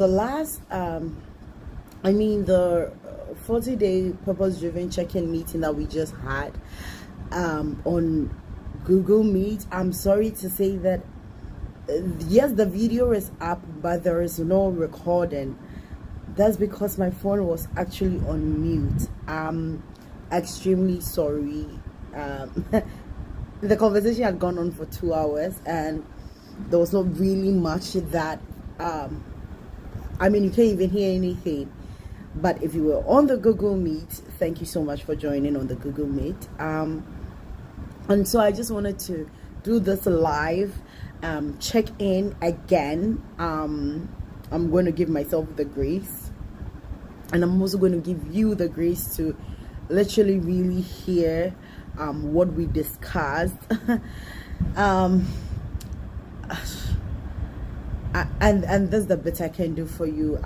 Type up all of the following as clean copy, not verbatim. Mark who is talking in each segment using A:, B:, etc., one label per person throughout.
A: The last the 40-day purpose driven check-in meeting that we just had on Google Meet, I'm sorry to say that yes, the video is up, but there is no recording. That's because my phone was actually on mute. I'm extremely sorry. The conversation had gone on for 2 hours and there was not really much that you can't even hear anything. But if you were on the Google Meet, thank you so much for joining on the Google Meet. And so I just wanted to do this live check in again. I'm going to give myself the grace, and I'm also going to give you the grace to literally really hear what we discussed. And that's the bit I can do for you.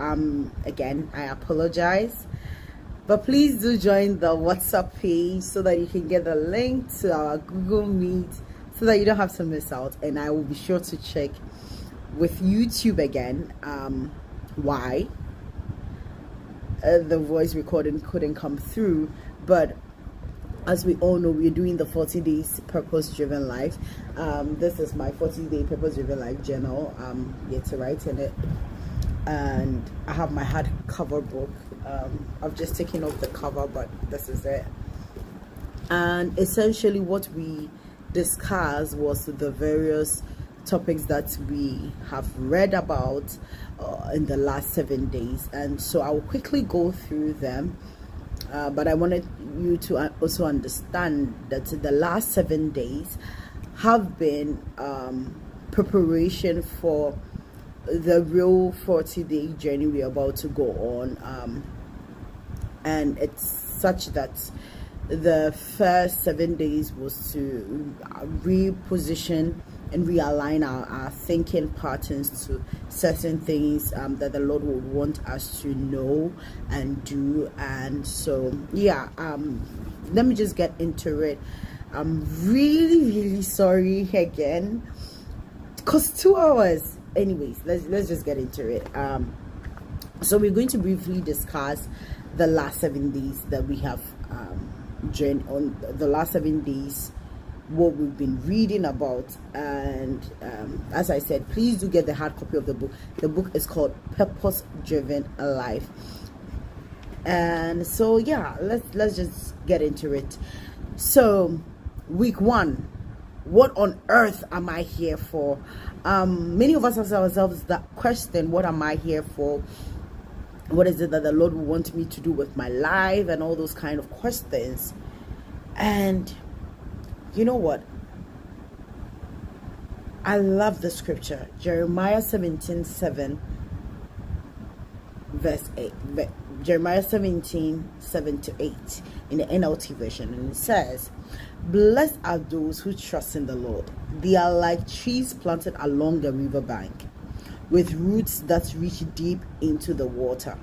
A: Again, I apologize, but please do join the WhatsApp page so that you can get the link to our Google Meet so that you don't have to miss out. And I will be sure to check with YouTube again why the voice recording couldn't come through. But as we all know, we're doing the 40 days purpose driven life. This is my 40-day purpose driven life journal. Yet to write in it, and I have my hardcover book. I've just taken off the cover, but this is it. And essentially what we discussed was the various topics that we have read about in the last 7 days, and so I'll quickly go through them. But I wanted you to also understand that the last 7 days have been preparation for the real 40-day journey we're about to go on. And it's such that the first 7 days was to reposition and realign our thinking patterns to certain things that the Lord would want us to know and do. And so let me just get into it. I'm really sorry again, because 2 hours. Anyways, let's just get into it. So we're going to briefly discuss the last 7 days that we have journeyed on. The last 7 days, what we've been reading about. And as I said, please do get the hard copy of the book. The book is called Purpose Driven Life. And so let's just get into it. So week 1, what on earth am I here for? Many of us ask ourselves that question: what am I here for? What is it that the Lord will want me to do with my life? And all those kind of questions. And you know what? I love the scripture, Jeremiah 17:7, verse 8. Jeremiah 17:7-8 in the NLT version, and it says, "Blessed are those who trust in the Lord. They are like trees planted along the riverbank, with roots that reach deep into the water.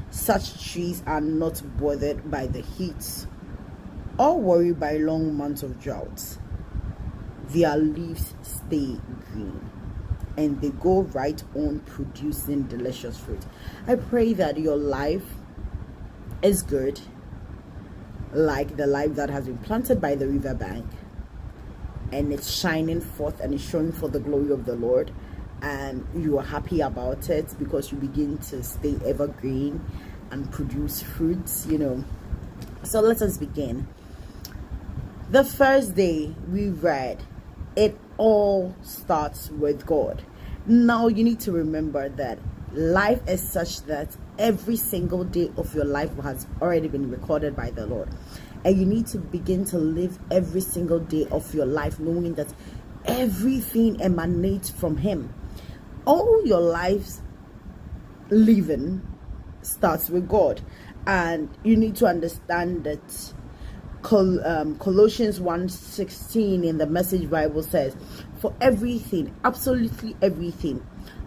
A: Such trees are not bothered by the heat or worried by long months of drought. Their leaves stay green, and they go right on producing delicious fruit." I pray that your life is good, like the life that has been planted by the riverbank, and it's shining forth and it's showing for the glory of the Lord, and you are happy about it because you begin to stay evergreen and produce fruits, So let us begin. The first day we read, it all starts with God. Now you need to remember that life is such that every single day of your life has already been recorded by the Lord, and you need to begin to live every single day of your life knowing that everything emanates from Him. All your life's living starts with God, and you need to understand that Colossians 1:16 in the Message Bible says, "For everything, absolutely everything,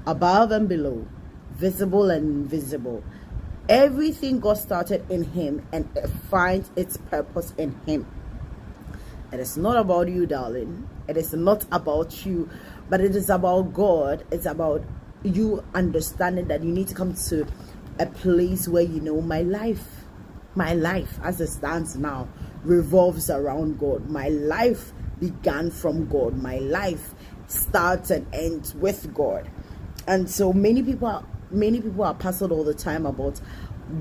A: above and below, visible and invisible, everything God started in Him, and it finds its purpose in Him." It is not about you, darling. It is not about you, but it is about God. It's about you understanding that you need to come to a place where you know my life as it stands now revolves around God. My life began from God. My life starts and ends with God. And so many people are puzzled all the time about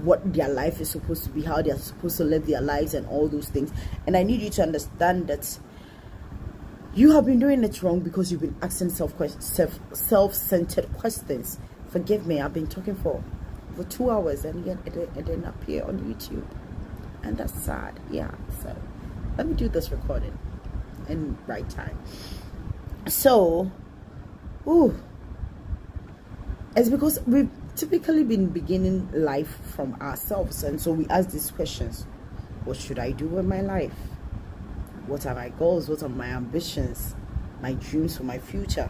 A: what their life is supposed to be, how they are supposed to live their lives, and all those things. And I need you to understand that you have been doing it wrong because you've been asking self-centered questions. Forgive me, I've been talking for 2 hours and yet it didn't appear on YouTube, and that's sad. Yeah, so let me do this recording in right time. So it's because we've typically been beginning life from ourselves, and so we ask these questions: what should I do with my life? What are my goals? What are my ambitions? My dreams for my future?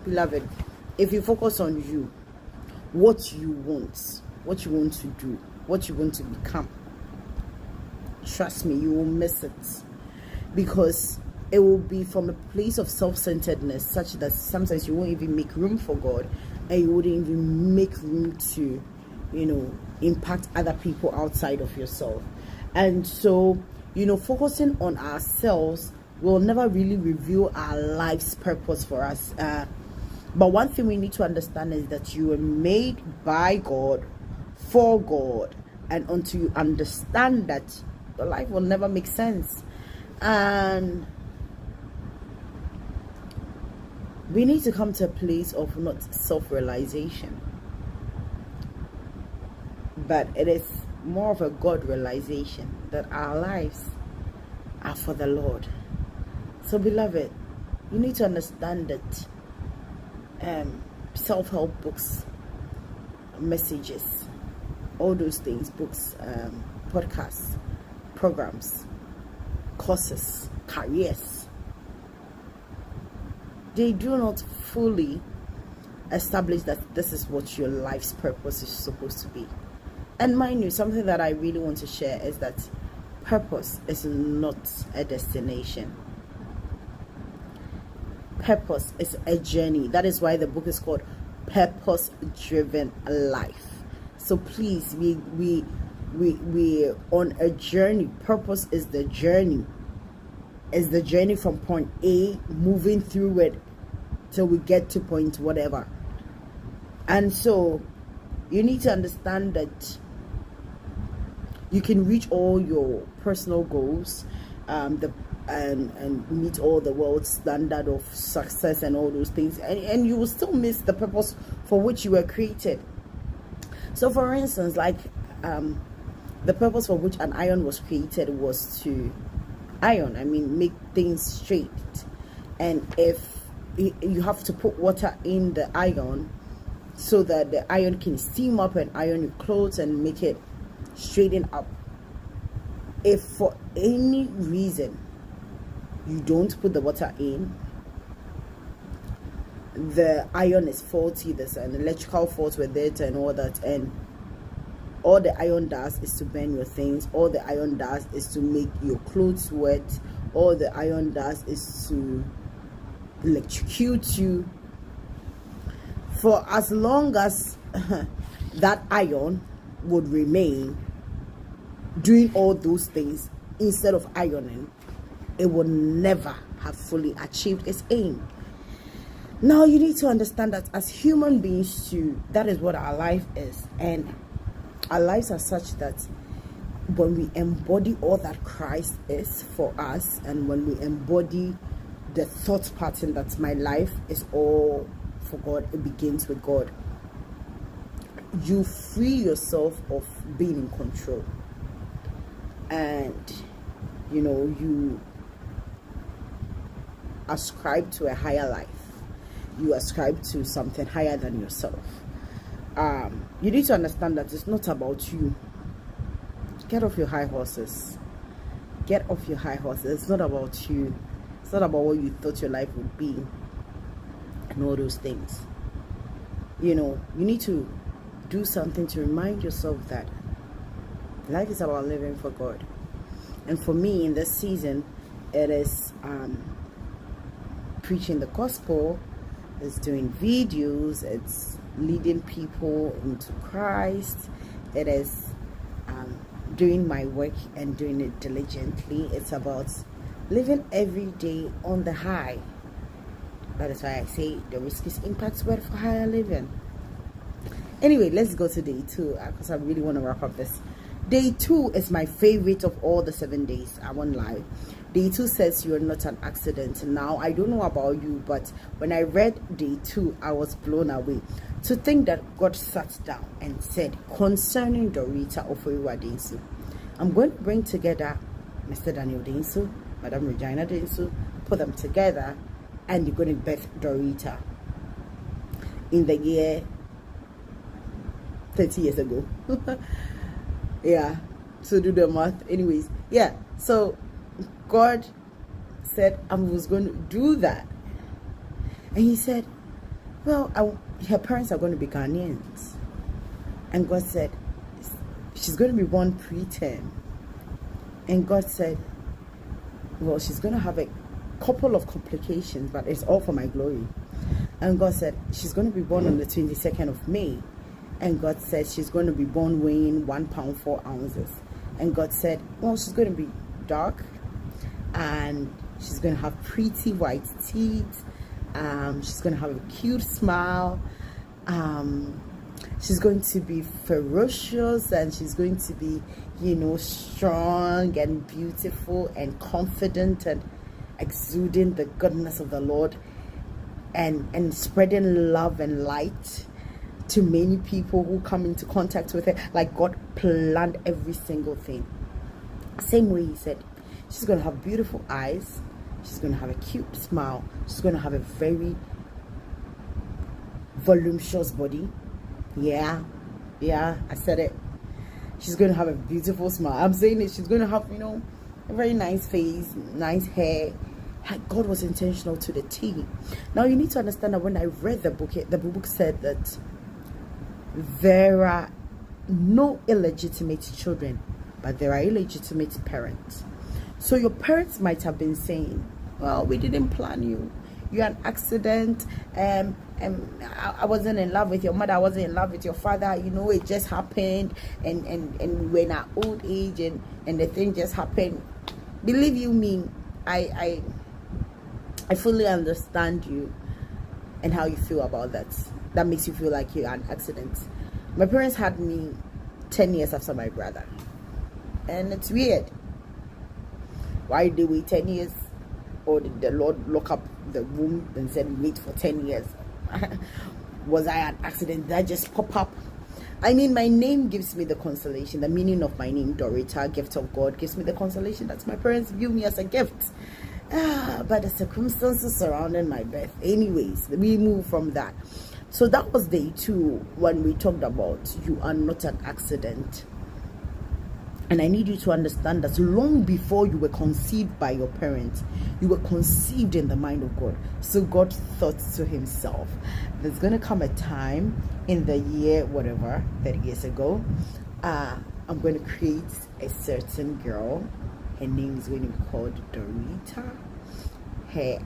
A: Beloved, if you focus on you, what you want to do, what you want to become, trust me, you will miss it, because it will be from a place of self-centeredness such that sometimes you won't even make room for God, and you wouldn't even make room to, impact other people outside of yourself. And so, focusing on ourselves will never really reveal our life's purpose for us. But one thing we need to understand is that you were made by God, for God, and until you understand that, your life will never make sense. And we need to come to a place of not self-realization, but it is more of a God realization that our lives are for the Lord. So beloved, you need to understand that self-help books, messages, all those things, books, podcasts, programs, courses, careers, they do not fully establish that this is what your life's purpose is supposed to be. And mind you, something that I really want to share is that purpose is not a destination. Purpose is a journey. That is why the book is called Purpose Driven Life. So please, we're on a journey. Purpose is the journey. It's the journey from point A, moving through it till we get to point whatever. And so you need to understand that you can reach all your personal goals, and meet all the world's standard of success and all those things, and you will still miss the purpose for which you were created. So for instance, like the purpose for which an iron was created was to make things straight. And if you have to put water in the iron so that the iron can steam up and iron your clothes and make it straighten up, if for any reason you don't put the water in, the iron is faulty, there's an electrical fault with it and all that, and all the iron does is to burn your things, all the iron does is to make your clothes wet, all the iron does is to electrocute you. For as long as that iron would remain doing all those things instead of ironing, it will never have fully achieved its aim. Now you need to understand that as human beings too, that is what our life is, and our lives are such that when we embody all that Christ is for us, and when we embody the thought pattern that my life is all for God, it begins with God, you free yourself of being in control, and you ascribe to a higher life. You ascribe to something higher than yourself. You need to understand that it's not about you. Get off your high horses. Get off your high horses. It's not about you. It's not about what you thought your life would be and all those things. You need to do something to remind yourself that life is about living for God. And for me in this season, it is preaching the gospel, It's doing videos. It's leading people into Christ. It is doing my work and doing it diligently. It's about living every day on the high. That is why I say the risk is impact word for higher living. Anyway, let's go to day 2 because I really want to wrap up this. Day 2 is my favorite of all the 7 days. I won't lie. Day 2 says you're not an accident. Now, I don't know about you, but when I read day 2, I was blown away. To think that God sat down and said, concerning Dorita Oforiwa Densu, I'm going to bring together Mr. Daniel Densu, Madam Regina Densu, put them together, and you're going to birth Dorita in the year 30 years ago. Yeah, so do the math. Anyways, yeah, so God said I was going to do that. And he said, well, her parents are going to be Ghanaians. And God said, she's going to be born preterm. And God said, well, she's going to have a couple of complications, but it's all for my glory. And God said, she's going to be born on the 22nd of May. And God said, she's going to be born weighing 1 pound 4 ounces. And God said, well, she's going to be dark. And she's going to have pretty white teeth. She's going to have a cute smile. She's going to be ferocious, and she's going to be, strong and beautiful and confident and exuding the goodness of the Lord and spreading love and light to many people who come into contact with her. Like God planned every single thing. Same way he said, she's going to have beautiful eyes. She's going to have a cute smile. She's going to have a very voluptuous body. Yeah, I said it. She's going to have a beautiful smile. I'm saying it. She's going to have, a very nice face, nice hair. God was intentional to the T. Now you need to understand that when I read the book said that there are no illegitimate children, but there are illegitimate parents. So your parents might have been saying, well, we didn't plan you. You're an accident. I wasn't in love with your mother. I wasn't in love with your father. It just happened. And we're in our old age and the thing just happened. Believe you me, I fully understand you and how you feel about that. That makes you feel like you're an accident. My parents had me 10 years after my brother. And it's weird. Why did we 10 years? Or did the Lord lock up the womb and said wait for 10 years? Was I an accident? Did I just pop up? I mean, my name gives me the consolation. The meaning of my name, Dorita, gift of God, gives me the consolation that my parents view me as a gift. But the circumstances surrounding my birth. Anyways, we move from that. So that was day 2 when we talked about you are not an accident. And I need you to understand that long before you were conceived by your parents, you were conceived in the mind of God. So God thought to himself, there's going to come a time in the year, whatever, 30 years ago, I'm going to create a certain girl. Her name is going to be called Dorita.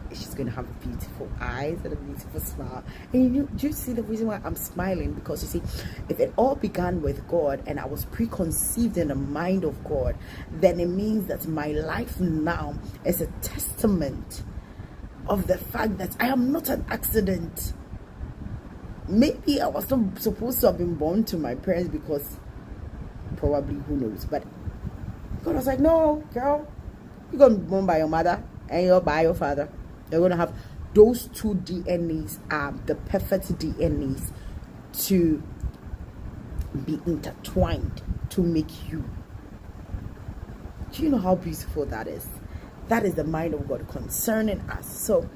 A: She's going to have beautiful eyes and a beautiful smile. And do you see the reason why I'm smiling? Because you see, if it all began with God and I was preconceived in the mind of God, then it means that my life now is a testament of the fact that I am not an accident. Maybe I was not supposed to have been born to my parents because probably, who knows, but God was like, no, girl, you're going to be born by your mother and you're by your father. You're going to have those 2 DNAs are the perfect DNAs to be intertwined to make you. Do you know how beautiful that is? That is the mind of God concerning us. So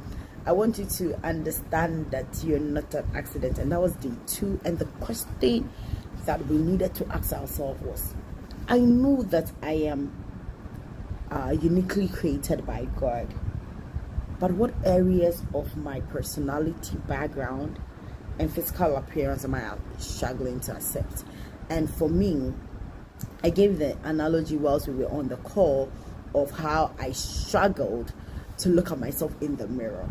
A: I want you to understand that you're not an accident. And that was day 2. And the question that we needed to ask ourselves was, I know that I am uniquely created by God, but what areas of my personality, background, and physical appearance am I struggling to accept? And for me, I gave the analogy whilst we were on the call of how I struggled to look at myself in the mirror.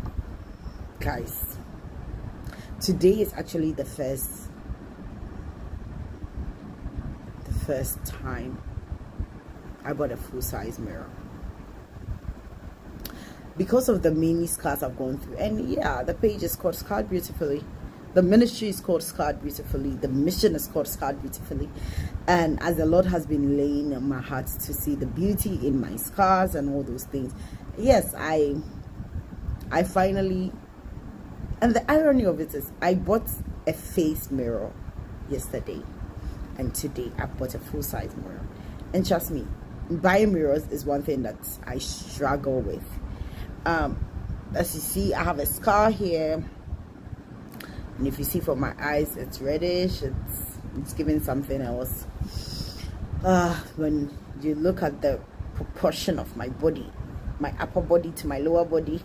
A: Guys, Today is actually the first time I bought a full-size mirror because of the many scars I've gone through. And yeah, the page is called Scarred Beautifully, the ministry is called Scarred Beautifully, the mission is called Scarred Beautifully. And as the Lord has been laying in my heart to see the beauty in my scars and all those things, yes, I finally, and the irony of it is I bought a face mirror yesterday, and today I bought a full-size mirror. And trust me, buying mirrors is one thing that I struggle with. As you see, I have a scar here, and if you see from my eyes, it's reddish. It's giving something else. When you look at the proportion of my body, my upper body to my lower body,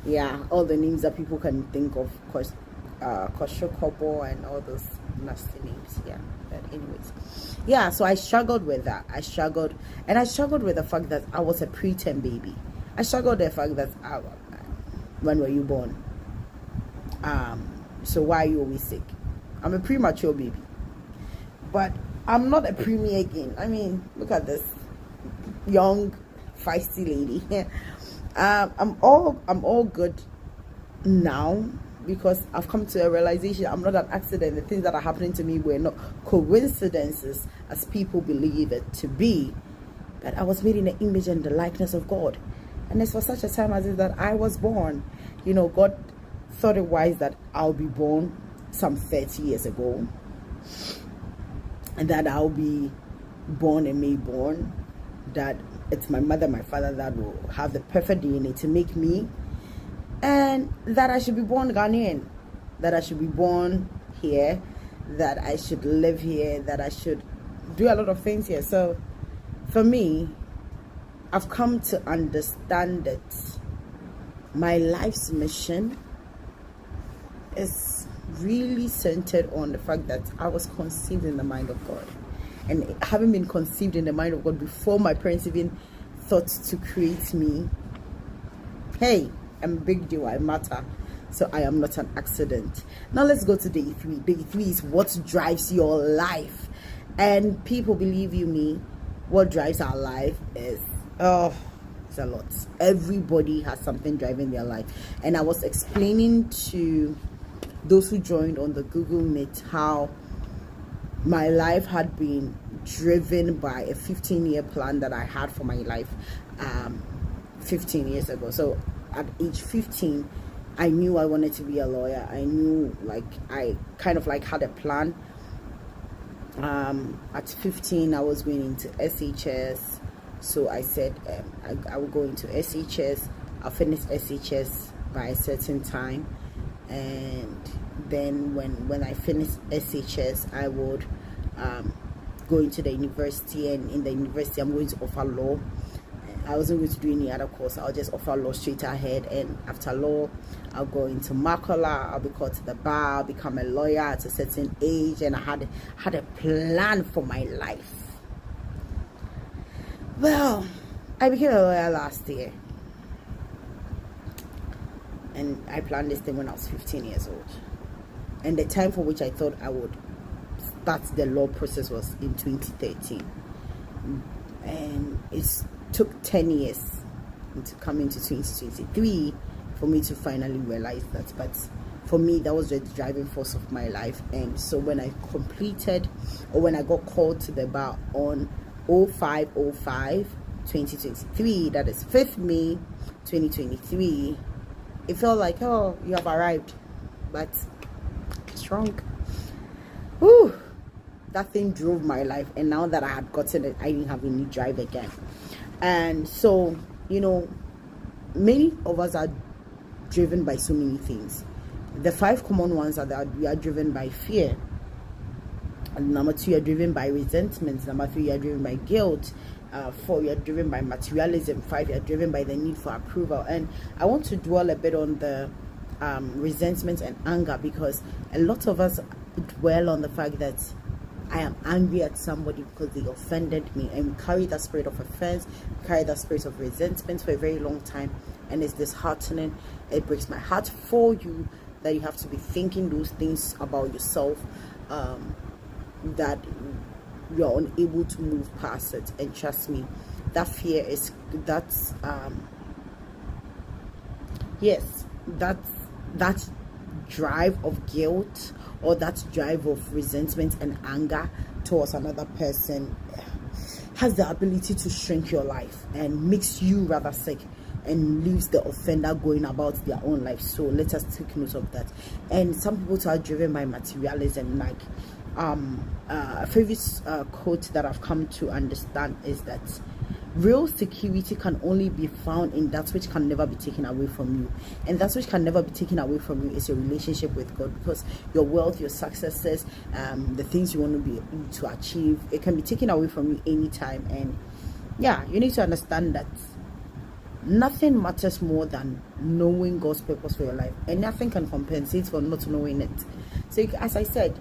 A: yeah, all the names that people can think of, Koshokobo and all those nasty names. Yeah, but anyways, yeah, so I struggled with that. I struggled with the fact that I was a preterm baby. I struggled with the fact that when were you born? So why are you always sick? I'm a premature baby, but I'm not a preemie again. I mean, look at this young feisty lady. I'm all good now, because I've come to a realization I'm not an accident. The things that are happening to me were not coincidences as people believe it to be, but I was made in the image and the likeness of God. And it's for such a time as this that I was born. You know, God thought it wise that I'll be born some 30 years ago, and that I'll be born and made born, that it's my mother, my father that will have the perfect DNA to make me, and that I should be born Ghanaian, that I should be born here, that I should live here, that I should do a lot of things here. So for me, I've come to understand that my life's mission is really centered on the fact that I was conceived in the mind of God. And having been conceived in the mind of God before my parents even thought to create me, hey, I'm a big deal, I matter. So I am not an accident. Now let's go to day 3. Day 3 is what drives your life. And people, believe you me, what drives our life is, it's a lot. Everybody has something driving their life. And I was explaining to those who joined on the Google Meet how my life had been driven by a 15-year plan that I had for my life 15 years ago. So at age 15, I knew I wanted to be a lawyer. I knew, like, I kind of like had a plan. At 15, I was going into SHS. So I said I will go into SHS. I'll finish SHS by a certain time, and then when I finish SHS, I would go into the university, and in the university I'm going to offer law. I wasn't going to do any other course. I'll just offer law straight ahead, and after law I'll go into Makola. I'll be called to the bar. I'll become a lawyer at a certain age, and I had a plan for my life. Well, I became a lawyer last year, and I planned this thing when I was 15 years old, and the time for which I thought I would start the law process was in 2013, and it took 10 years to come into 2023 for me to finally realize that. But for me, that was the driving force of my life. And so when I got called to the bar on 05/05/2023, that is 5th May 2023, it felt like, oh, you have arrived, but strong. Whew, that thing drove my life, and now that I had gotten it, I didn't have any drive again. And so, you know, many of us are driven by so many things. The 5 common ones are that we are driven by fear. And number 2, you're driven by resentment. Number 3, you're driven by guilt. 4, you're driven by materialism. 5, you're driven by the need for approval. And I want to dwell a bit on the resentment and anger, because a lot of us dwell on the fact that I am angry at somebody because they offended me, and we carry that spirit of offense, we carry that spirit of resentment for a very long time, and it's disheartening. It breaks my heart for you that you have to be thinking those things about yourself, that you're unable to move past it. And trust me, that fear is yes, that drive of guilt, or that drive of resentment and anger towards another person, has the ability to shrink your life and makes you rather sick, and leaves the offender going about their own life. So let us take note of that. And some people are driven by materialism. Like a favorite quote that I've come to understand is that real security can only be found in that which can never be taken away from you. And that which can never be taken away from you is your relationship with God. Because your wealth, your successes, the things you want to be able to achieve, it can be taken away from you anytime. And yeah, you need to understand that nothing matters more than knowing God's purpose for your life, and nothing can compensate for not knowing it. So as I said,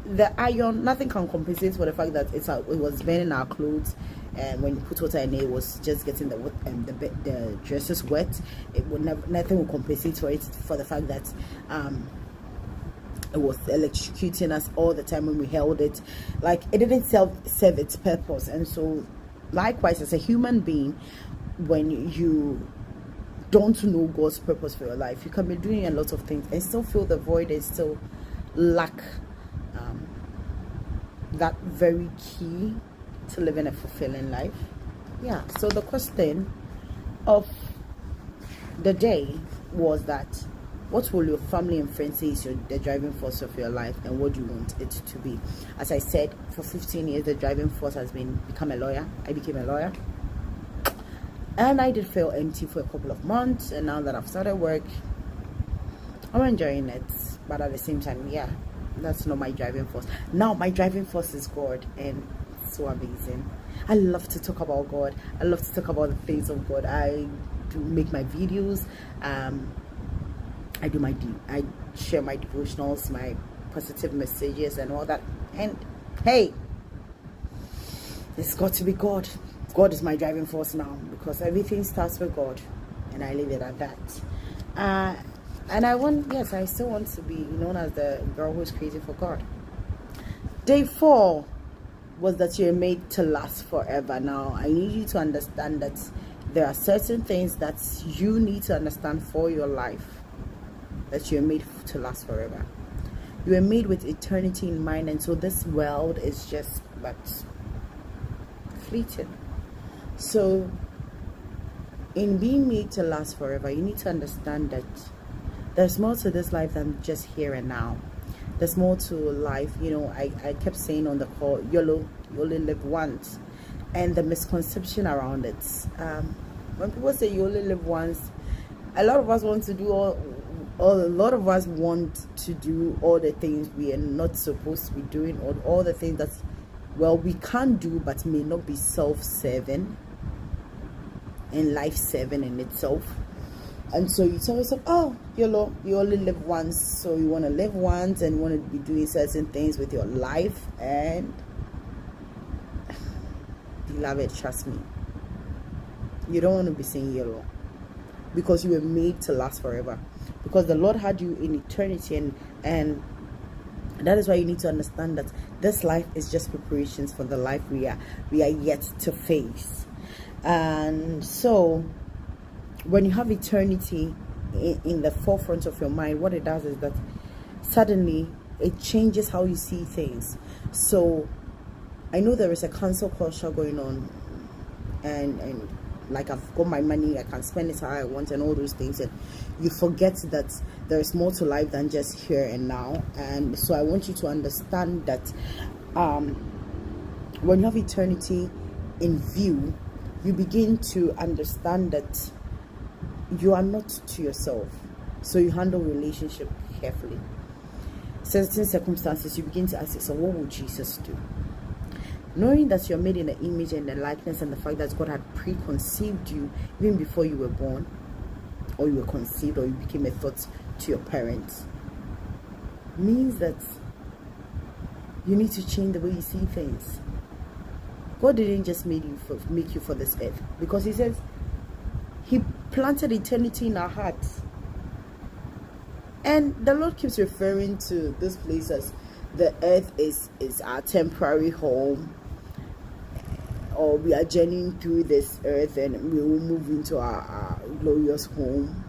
A: the iron, nothing can compensate for the fact that it was burning our clothes, and when you put water in it, was just getting the dresses wet. It would never, nothing will compensate for it, for the fact that it was electrocuting us all the time when we held it. Like, it didn't serve its purpose. And so likewise, as a human being, when you don't know God's purpose for your life, you can be doing a lot of things and still feel the void and still lack that very key to living a fulfilling life. Yeah, so the question of the day was that, what will your family and friends say is the driving force of your life, and what do you want it to be? As I said, for 15 years the driving force has been become a lawyer. I became a lawyer, and I did feel empty for a couple of months, and now that I've started work, I'm enjoying it. But at the same time, yeah, that's not my driving force. Now my driving force is God, and it's so amazing. I love to talk about God. I love to talk about the things of God. I do make my videos. I share my devotionals, my positive messages and all that. And hey, it's got to be God. God is my driving force now, because everything starts with God, and I leave it at that. And I still want to be known as the girl who's crazy for God. Day 4 was that you're made to last forever. Now, I need you to understand that there are certain things that you need to understand for your life, that you're made to last forever. You are made with eternity in mind, and so this world is just but fleeting. So in being made to last forever, you need to understand that there's more to this life than just here and now. There's more to life. You know, I kept saying on the call, YOLO, you only live once. And the misconception around it, when people say you only live once, a lot of us want to do a lot of us want to do all the things we are not supposed to be doing, or all the things that, well, we can't do but may not be self-serving and life-serving in itself. And so you tell yourself, oh, YOLO, you only live once, so you want to live once and you want to be doing certain things with your life. And beloved, trust me, you don't want to be saying YOLO, because you were made to last forever, because the Lord had you in eternity, and that is why you need to understand that this life is just preparations for the life we are yet to face. And so when you have eternity in the forefront of your mind, what it does is that suddenly it changes how you see things. So I know there is a cancel culture going on, and like, I've got my money, I can spend it how I want and all those things, and you forget that there is more to life than just here and now. And so I want you to understand that when you have eternity in view, you begin to understand that you are not to yourself, so you handle relationship carefully. Certain circumstances, you begin to ask yourself, what would Jesus do? Knowing that you're made in the image and the likeness, and the fact that God had preconceived you even before you were born, or you were conceived, or you became a thought to your parents, means that you need to change the way you see things. God didn't just make you for this earth, because He says He planted eternity in our hearts. And the Lord keeps referring to this place as the earth is our temporary home, or we are journeying through this earth and we will move into our glorious home,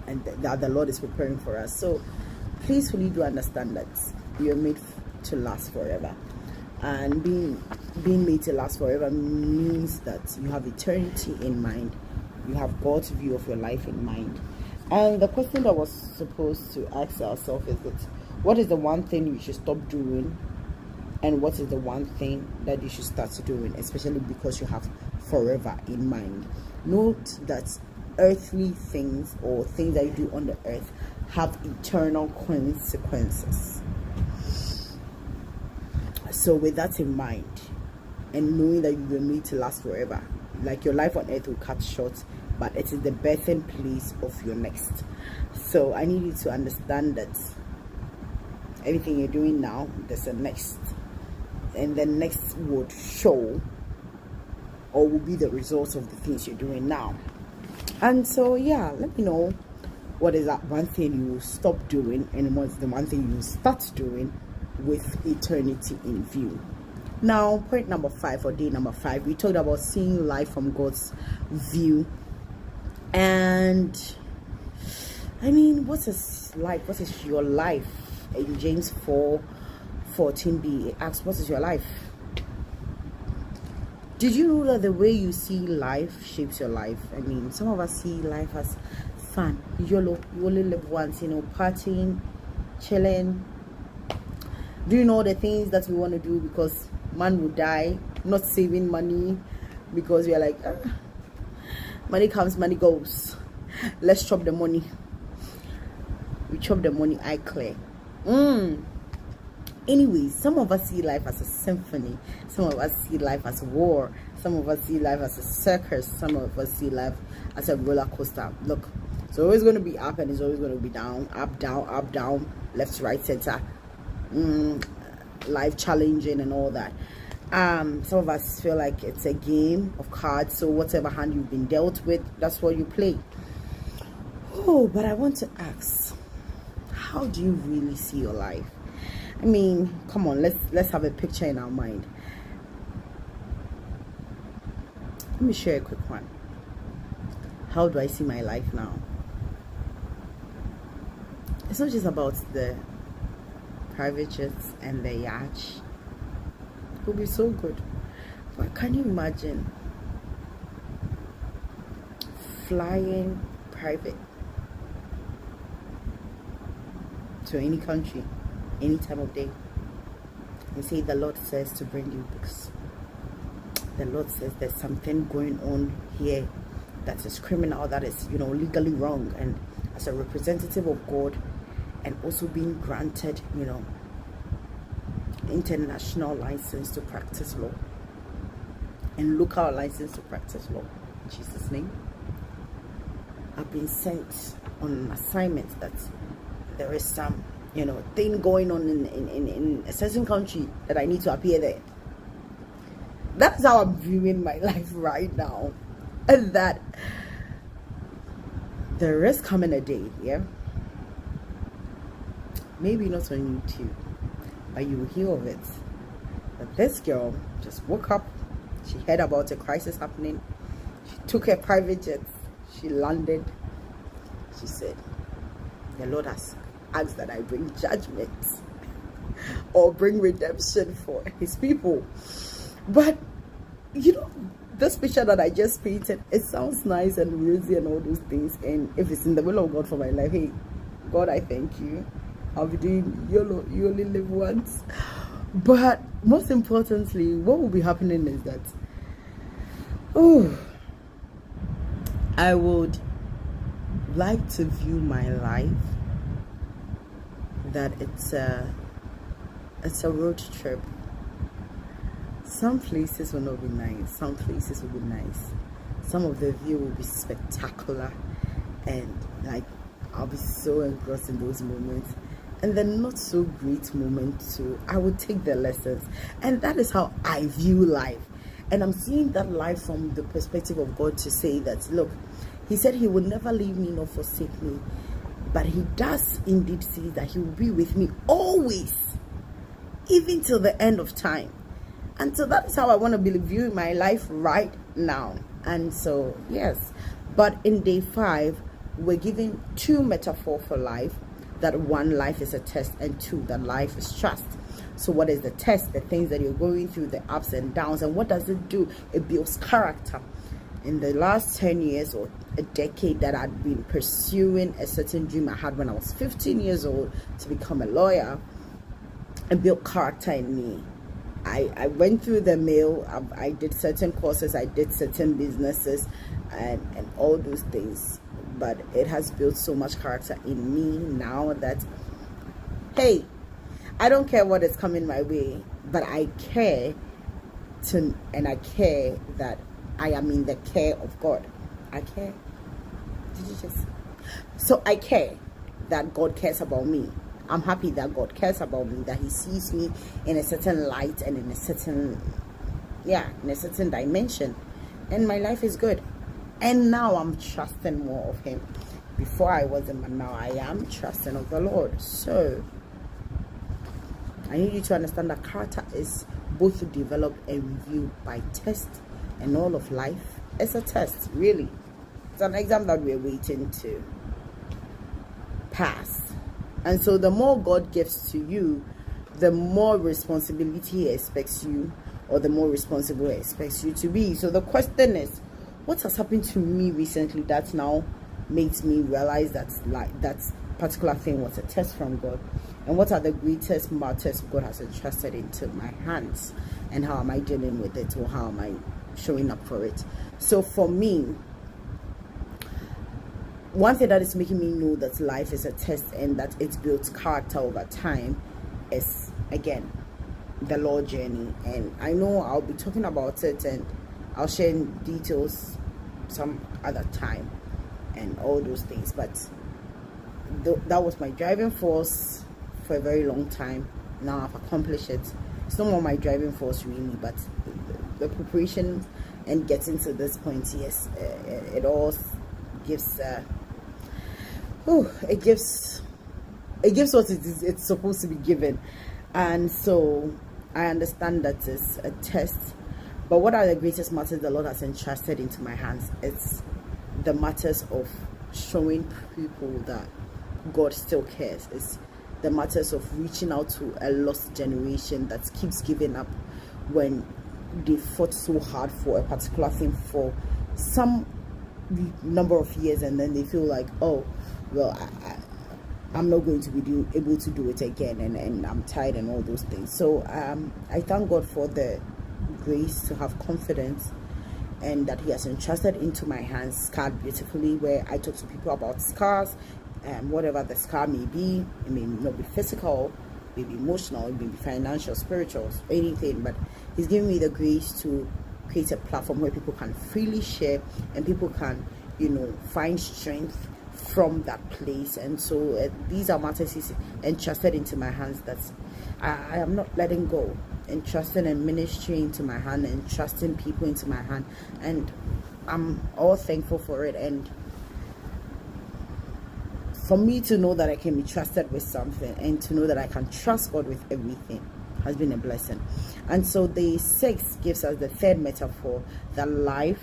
A: and that the Lord is preparing for us. So please fully do understand that you are made to last forever, and being made to last forever means that you have eternity in mind. You have God's view of your life in mind. And the question that was supposed to ask ourselves is that what is the one thing you should stop doing, and what is the one thing that you should start doing, especially because you have forever in mind. Note that earthly things, or things that you do on the earth, have eternal consequences. So with that in mind, and knowing that you will need to last forever, like your life on earth will cut short, but it is the birthing place of your next. So I need you to understand that everything you're doing now, there's a next, and the next would show, or will be the results of the things you're doing now. And so yeah, let me know what is that one thing you will stop doing, and what's the one thing you will start doing with eternity in view. Now, point number 5, or day number 5, we talked about seeing life from God's view. And I mean, what is life? What is your life? In James 4:14b, it asks, what is your life? Did you know that the way you see life shapes your life? I mean, some of us see life as fun, YOLO, you only live once, partying, chilling, doing all the things that we want to do because man will die, not saving money because we are like, money comes, money goes, let's chop the money. We chop the money, I clear. Anyways, some of us see life as a symphony, some of us see life as war, some of us see life as a circus, some of us see life as a roller coaster. Look, it's always going to be up and it's always going to be down, up, down, left, right, center, life challenging and all that. Some of us feel like it's a game of cards, so whatever hand you've been dealt with, that's what you play. Oh, but I want to ask, how do you really see your life? I mean, come on, let's have a picture in our mind. Let me share a quick one. How do I see my life now? It's not just about the private jets and the yacht. It will be so good. But can you imagine flying private to any country, any time of day, and say the Lord says to bring you books? The Lord says there's something going on here that is criminal, that is, legally wrong, and as a representative of God, and also being granted, international license to practice law and local license to practice law. In Jesus' name, I've been sent on an assignment that there is some, thing going on in a certain country that I need to appear there. That's how I'm viewing my life right now. And that there is coming a day, maybe not on YouTube, but you will hear of it, that this girl just woke up, she heard about a crisis happening, she took her private jet, she landed, she said, the Lord has asked that I bring judgment or bring redemption for his people. But this picture that I just painted, it sounds nice and rosy and all those things, and if it's in the will of God for my life, hey God, I thank you. I'll be doing YOLO, you only live once. But most importantly, what will be happening is that I would like to view my life that it's a road trip. Some places will not be nice, some places will be nice, some of the view will be spectacular, and I'll be so engrossed in those moments. And the not so great moment too, I would take the lessons. And that is how I view life. And I'm seeing that life from the perspective of God, to say that, look, he said he would never leave me nor forsake me. But he does indeed say that he will be with me always, even till the end of time. And so that is how I want to be viewing my life right now. And so, yes. But in day 5, we're giving 2 metaphors for life. That 1, life is a test, and 2, that life is trust. So what is the test? The things that you're going through, the ups and downs. And what does it do? It builds character. In the last 10 years or a decade that I'd been pursuing a certain dream I had when I was 15 years old to become a lawyer, it built character in me. I went through the mill. I did certain courses. I did certain businesses and all those things. But it has built so much character in me now that, hey, I don't care what is coming my way, but I care and I care that I am in the care of God. I care. Did you just? So I care that God cares about me. I'm happy that God cares about me, that he sees me in a certain light and in a certain dimension. And my life is good. And now I'm trusting more of him. Before I wasn't, but now I am trusting of the Lord. So I need you to understand that character is both developed and reviewed by test. And all of life is a test, really. It's an exam that we're waiting to pass. And so the more God gives to you, the more responsibility he expects you, or the more responsible he expects you to be. So the question is, what has happened to me recently that now makes me realize that that particular thing was a test from God? And what are the greatest matters God has entrusted into my hands? And how am I dealing with it, or how am I showing up for it? So for me, one thing that is making me know that life is a test and that it builds character over time is, again, the law journey. And I know I'll be talking about it and I'll share in details some other time and all those things. But that was my driving force for a very long time. Now I've accomplished it. It's no more my driving force really, but the preparation and getting to this point, yes, it all gives it gives what it's supposed to be given. And so I understand that it's a test, but what are the greatest matters the Lord has entrusted into my hands? It's the matters of showing people that God still cares. It's the matters of reaching out to a lost generation that keeps giving up when they fought so hard for a particular thing for some number of years, and then they feel like, oh well, I'm not going to be able to do it again, and I'm tired and all those things. So I thank God for the grace to have confidence, and that he has entrusted into my hands, scarred beautifully, where I talk to people about scars, and whatever the scar may be. It may not be physical, it may be emotional, it may be financial, spiritual, anything, but he's giving me the grace to create a platform where people can freely share and people can, find strength from that place. And so these are matters he's entrusted into my hands that I am not letting go, entrusting and ministry into my hand, and trusting people into my hand, and I'm all thankful for it. And for me to know that I can be trusted with something, and to know that I can trust God with everything, has been a blessing. And so day 6 gives us the third metaphor, that life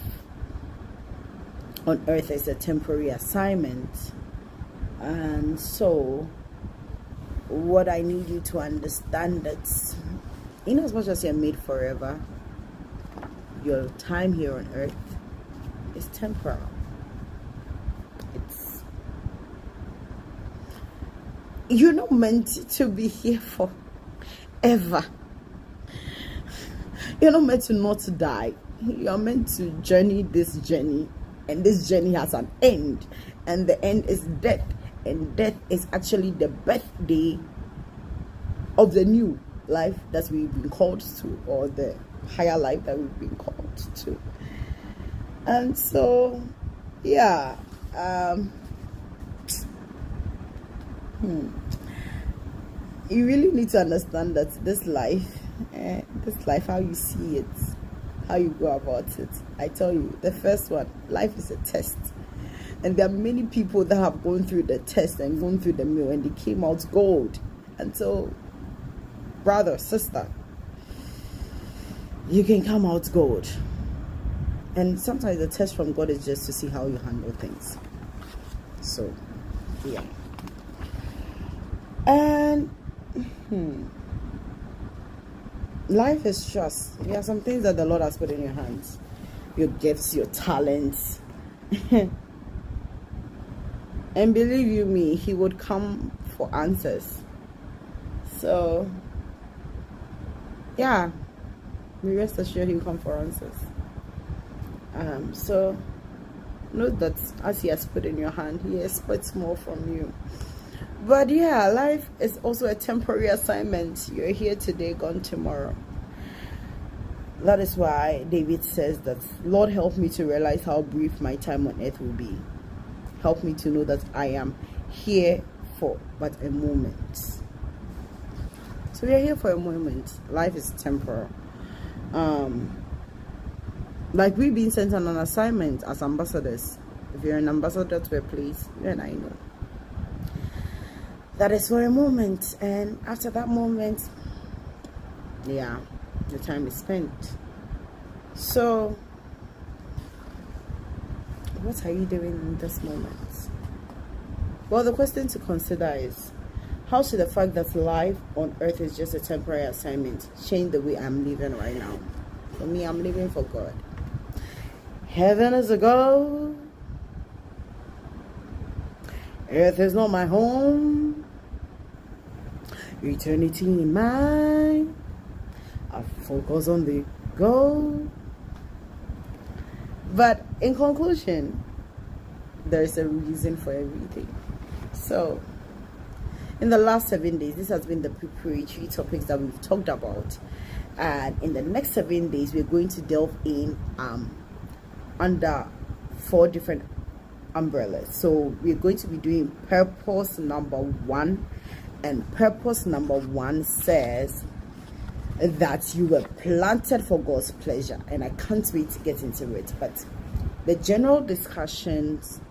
A: on earth is a temporary assignment. And so what I need you to understand, that in as much as you're made forever, your time here on earth is temporal. You're not meant to be here forever. You're not meant to not die. You're meant to journey this journey, and this journey has an end, and the end is death, and death is actually the birthday of the new life that we've been called to, or the higher life that we've been called to. And so you really need to understand that this life, how you see it, how you go about it. I tell you, the first one, life is a test. And there are many people that have gone through the test and gone through the mill and they came out gold. And so, brother, sister, you can come out gold. And sometimes the test from God is just to see how you handle things. So, yeah. And life is trust. There are some things that the Lord has put in your hands. Your gifts, your talents. And believe you me, He would come for answers. So, yeah. We rest assured He'll come for answers. So, note that as He has put in your hand, He expects more from you. But yeah, life is also a temporary assignment. You're here today, gone tomorrow. That is why David says that, Lord, help me to realize how brief my time on earth will be. Help me to know that I am here for but a moment. So we are here for a moment. Life is temporal. Like we've been sent on an assignment as ambassadors. If you're an ambassador to a place, then I know that is for a moment, and after that moment, yeah, the time is spent. So what are you doing in this moment? Well, the question to consider is, how should the fact that life on earth is just a temporary assignment change the way I'm living right now? For me, I'm living for God. Heaven is a goal. Earth is not my home. Eternity in mind. I focus on the goal. But in conclusion, there is a reason for everything. So, in the last 7 days, this has been the preparatory topics that we've talked about. And in the next 7 days, we're going to delve in under 4 different umbrellas. So we're going to be doing purpose number 1. And purpose number 1 says that you were planted for God's pleasure. And I can't wait to get into it. But the general discussions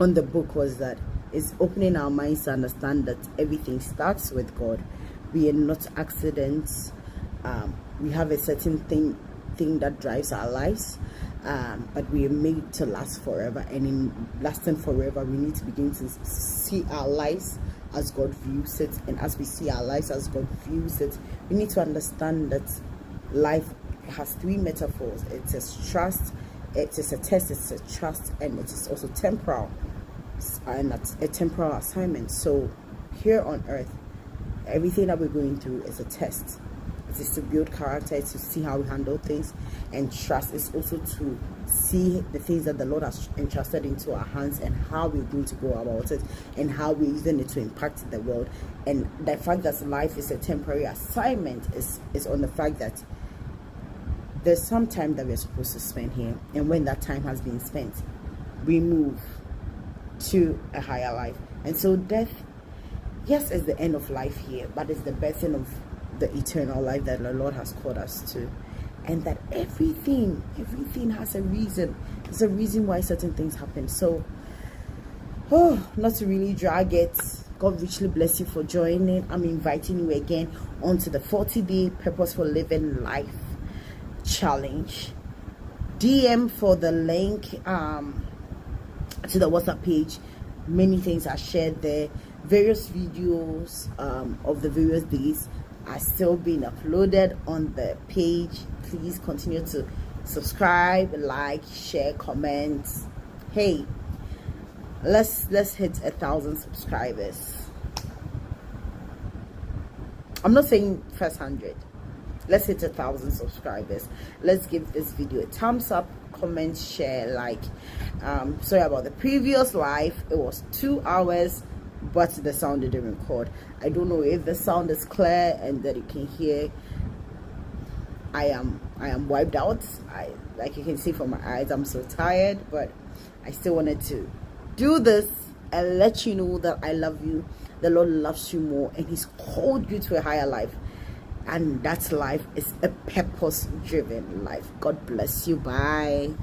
A: on the book was that it's opening our minds to understand that everything starts with God. We are not accidents. We have a certain thing that drives our lives. But we are made to last forever. And in lasting forever, we need to begin to see our lives as God views it. And as we see our lives as God views it, we need to understand that life has 3 metaphors. It is trust, it is a test, it's a trust, and it is also temporal. And that's a temporal assignment. So here on earth, everything that we're going through is a test. It is to build character, to see how we handle things, and trust is also to see the things that the Lord has entrusted into our hands and how we're going to go about it and how we're using it to impact the world. And the fact that life is a temporary assignment is on the fact that there's some time that we're supposed to spend here, and when that time has been spent, we move to a higher life. And so death, yes, is the end of life here, but it's the birthing of the eternal life that the Lord has called us to. And that everything has a reason. There's a reason why certain things happen. So, not to really drag it, God richly bless you for joining. I'm inviting you again onto the 40-day Purposeful Living Life Challenge. DM for the link to the WhatsApp page. Many things are shared there. Various videos of the various days are still being uploaded on the page. Please continue to subscribe, like, share, comment. Hey, let's hit 1,000 subscribers. I'm not saying first 100. Let's hit 1,000 subscribers. Let's give this video a thumbs up, comment, share, like. Sorry about the previous live. It was 2 hours, but the sound didn't record. I don't know if the sound is clear and that you can hear. I am wiped out. Like you can see from my eyes, I'm so tired, but I still wanted to do this and let you know that I love you. The Lord loves you more, and He's called you to a higher life, and that life is a purpose-driven life. God bless you. Bye.